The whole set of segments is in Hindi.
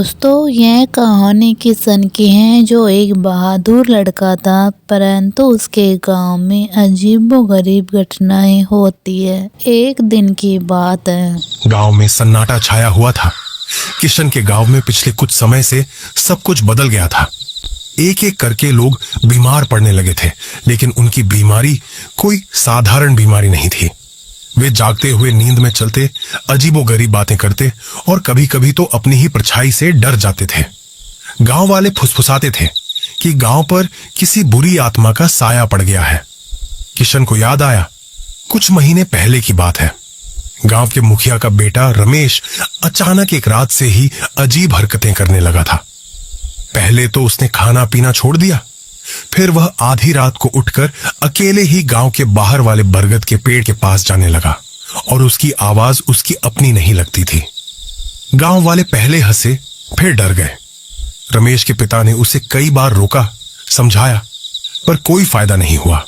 दोस्तों, यह कहानी किशन की है जो एक बहादुर लड़का था, परंतु उसके गांव में अजीबोगरीब घटनाएं होती है। एक दिन की बात है। गांव में सन्नाटा छाया हुआ था। किशन के गांव में पिछले कुछ समय से सब कुछ बदल गया था। एक एक करके लोग बीमार पड़ने लगे थे, लेकिन उनकी बीमारी कोई साधारण बीमारी नहीं थी। वे जागते हुए नींद में चलते, अजीबोगरीब बातें करते और कभी कभी तो अपनी ही परछाई से डर जाते थे। गांव वाले फुसफुसाते थे कि गांव पर किसी बुरी आत्मा का साया पड़ गया है। किशन को याद आया, कुछ महीने पहले की बात है। गांव के मुखिया का बेटा रमेश अचानक एक रात से ही अजीब हरकतें करने लगा था। पहले तो उसने खाना पीना छोड़ दिया, फिर वह आधी रात को उठकर अकेले ही गांव के बाहर वाले बरगद के पेड़ के पास जाने लगा और उसकी आवाज उसकी अपनी नहीं लगती थी। गांव वाले पहले हंसे, फिर डर गए। रमेश के पिता ने उसे कई बार रोका, समझाया, पर कोई फायदा नहीं हुआ।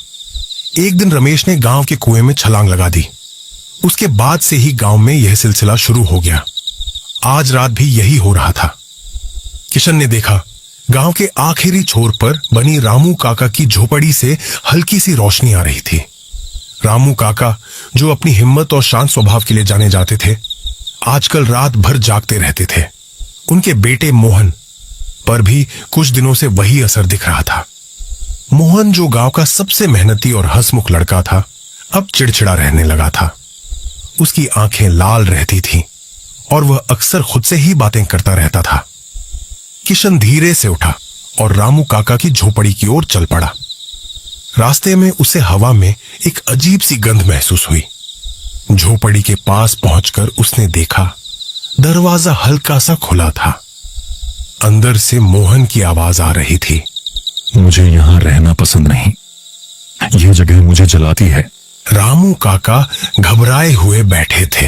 एक दिन रमेश ने गांव के कुएं में छलांग लगा दी। उसके बाद से ही गांव में यह सिलसिला शुरू हो गया। आज रात भी यही हो रहा था। किशन ने देखा, गांव के आखिरी छोर पर बनी रामू काका की झोपड़ी से हल्की सी रोशनी आ रही थी। रामू काका, जो अपनी हिम्मत और शांत स्वभाव के लिए जाने जाते थे, आजकल रात भर जागते रहते थे। उनके बेटे मोहन पर भी कुछ दिनों से वही असर दिख रहा था। मोहन, जो गांव का सबसे मेहनती और हंसमुख लड़का था, अब चिड़चिड़ा रहने लगा था। उसकी आंखें लाल रहती थीं और वह अक्सर खुद से ही बातें करता रहता था। किशन धीरे से उठा और रामू काका की झोपड़ी की ओर चल पड़ा। रास्ते में उसे हवा में एक अजीब सी गंध महसूस हुई। झोपड़ी के पास पहुंचकर उसने देखा, दरवाजा हल्का सा खुला था। अंदर से मोहन की आवाज आ रही थी। मुझे यहां रहना पसंद नहीं, यह जगह मुझे जलाती है। रामू काका घबराए हुए बैठे थे।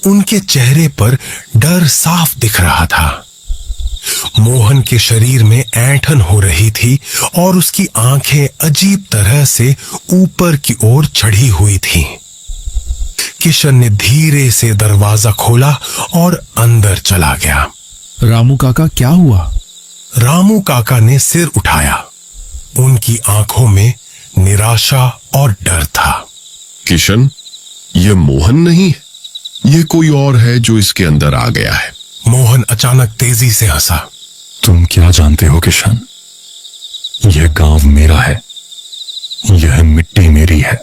उनके चेहरे पर डर साफ दिख रहा था। मोहन के शरीर में ऐंठन हो रही थी और उसकी आंखें अजीब तरह से ऊपर की ओर चढ़ी हुई थीं। किशन ने धीरे से दरवाजा खोला और अंदर चला गया। रामू काका, क्या हुआ? रामू काका ने सिर उठाया। उनकी आंखों में निराशा और डर था। किशन, ये मोहन नहीं है, ये कोई और है जो इसके अंदर आ गया है। मोहन अचानक तेजी से हंसा। तुम क्या जानते हो किशन? यह गांव मेरा है, यह मिट्टी मेरी है।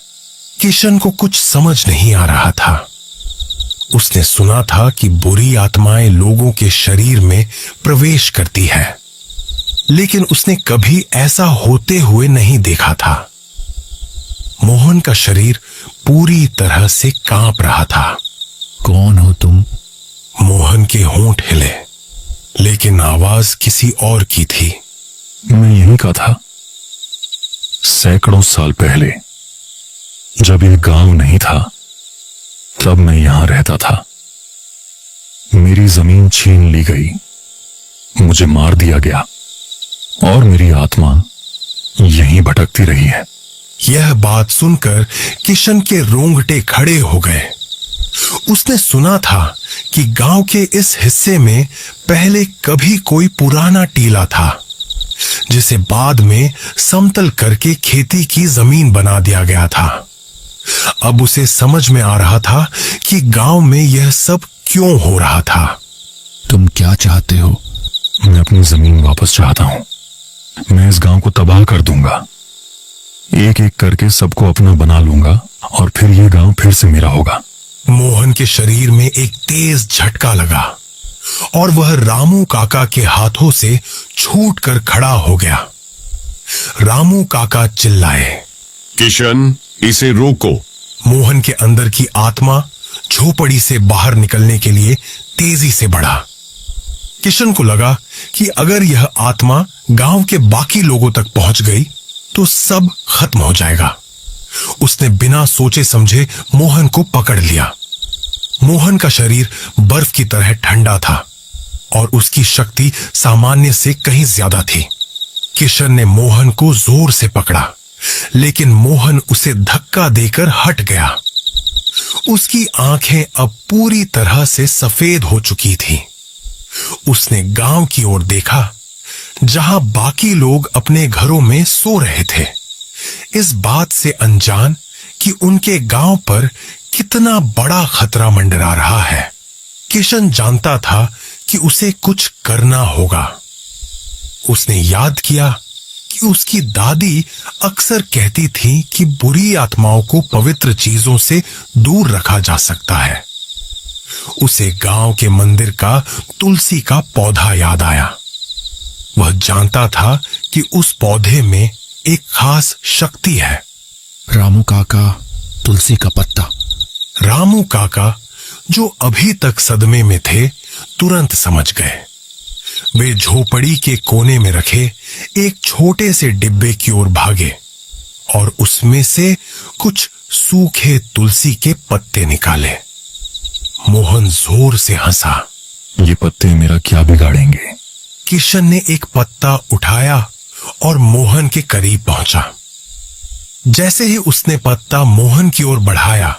किशन को कुछ समझ नहीं आ रहा था। उसने सुना था कि बुरी आत्माएं लोगों के शरीर में प्रवेश करती है, लेकिन उसने कभी ऐसा होते हुए नहीं देखा था। मोहन का शरीर पूरी तरह से कांप रहा था। कौन हो तुम? मोहन के होंठ हिले, लेकिन आवाज किसी और की थी। मैं यहीं का था, सैकड़ों साल पहले, जब यह गांव नहीं था, तब मैं यहां रहता था। मेरी जमीन छीन ली गई, मुझे मार दिया गया और मेरी आत्मा यहीं भटकती रही है। यह बात सुनकर किशन के रोंगटे खड़े हो गए। उसने सुना था कि गांव के इस हिस्से में पहले कभी कोई पुराना टीला था, जिसे बाद में समतल करके खेती की जमीन बना दिया गया था। अब उसे समझ में आ रहा था कि गांव में यह सब क्यों हो रहा था। तुम क्या चाहते हो? मैं अपनी जमीन वापस चाहता हूं। मैं इस गांव को तबाह कर दूंगा, एक एक करके सबको अपना बना लूंगा और फिर यह गांव फिर से मेरा होगा। मोहन के शरीर में एक तेज झटका लगा और वह रामू काका के हाथों से छूटकर खड़ा हो गया। रामू काका चिल्लाए, किशन, इसे रोको। मोहन के अंदर की आत्मा झोपड़ी से बाहर निकलने के लिए तेजी से बढ़ा। किशन को लगा कि अगर यह आत्मा गांव के बाकी लोगों तक पहुंच गई तो सब खत्म हो जाएगा। उसने बिना सोचे समझे मोहन को पकड़ लिया। मोहन का शरीर बर्फ की तरह ठंडा था और उसकी शक्ति सामान्य से कहीं ज्यादा थी। किशन ने मोहन को जोर से पकड़ा, लेकिन मोहन उसे धक्का देकर हट गया। उसकी आंखें अब पूरी तरह से सफेद हो चुकी थीं। उसने गांव की ओर देखा, जहां बाकी लोग अपने घरों में सो रहे थे, इस बात से अनजान कि उनके गांव पर कितना बड़ा खतरा मंडरा रहा है। किशन जानता था कि उसे कुछ करना होगा। उसने याद किया कि उसकी दादी अक्सर कहती थी कि बुरी आत्माओं को पवित्र चीजों से दूर रखा जा सकता है। उसे गांव के मंदिर का तुलसी का पौधा याद आया। वह जानता था कि उस पौधे में एक खास शक्ति है। रामू काका, तुलसी का पत्ता। रामू काका, जो अभी तक सदमे में थे, तुरंत समझ गए। वे झोपड़ी के कोने में रखे एक छोटे से डिब्बे की ओर भागे और उसमें से कुछ सूखे तुलसी के पत्ते निकाले। मोहन जोर से हंसा। ये पत्ते मेरा क्या बिगाड़ेंगे? किशन ने एक पत्ता उठाया और मोहन के करीब पहुंचा। जैसे ही उसने पत्ता मोहन की ओर बढ़ाया,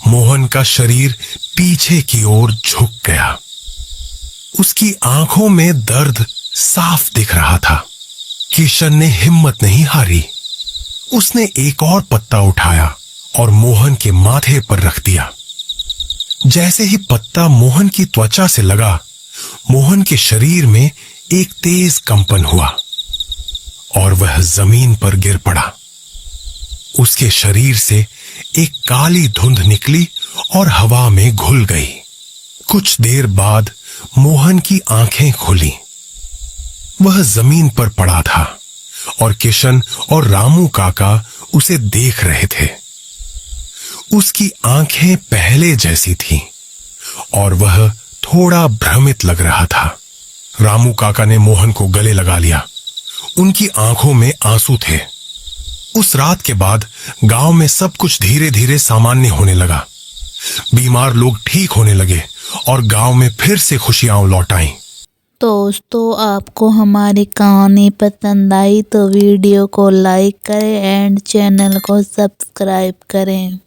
मोहन का शरीर पीछे की ओर झुक गया। उसकी आंखों में दर्द साफ दिख रहा था। किशन ने हिम्मत नहीं हारी। उसने एक और पत्ता उठाया और मोहन के माथे पर रख दिया। जैसे ही पत्ता मोहन की त्वचा से लगा, मोहन के शरीर में एक तेज कंपन हुआ और वह जमीन पर गिर पड़ा। उसके शरीर से एक काली धुंध निकली और हवा में घुल गई। कुछ देर बाद मोहन की आंखें खुली। वह जमीन पर पड़ा था और किशन और रामू काका उसे देख रहे थे। उसकी आंखें पहले जैसी थीं और वह थोड़ा भ्रमित लग रहा था। रामू काका ने मोहन को गले लगा लिया। उनकी आंखों में आंसू थे। उस रात के बाद गांव में सब कुछ धीरे धीरे सामान्य होने लगा। बीमार लोग ठीक होने लगे और गांव में फिर से खुशियां लौट आईं। दोस्तों, आपको हमारी कहानी पसंद आई तो वीडियो को लाइक करें एंड चैनल को सब्सक्राइब करें।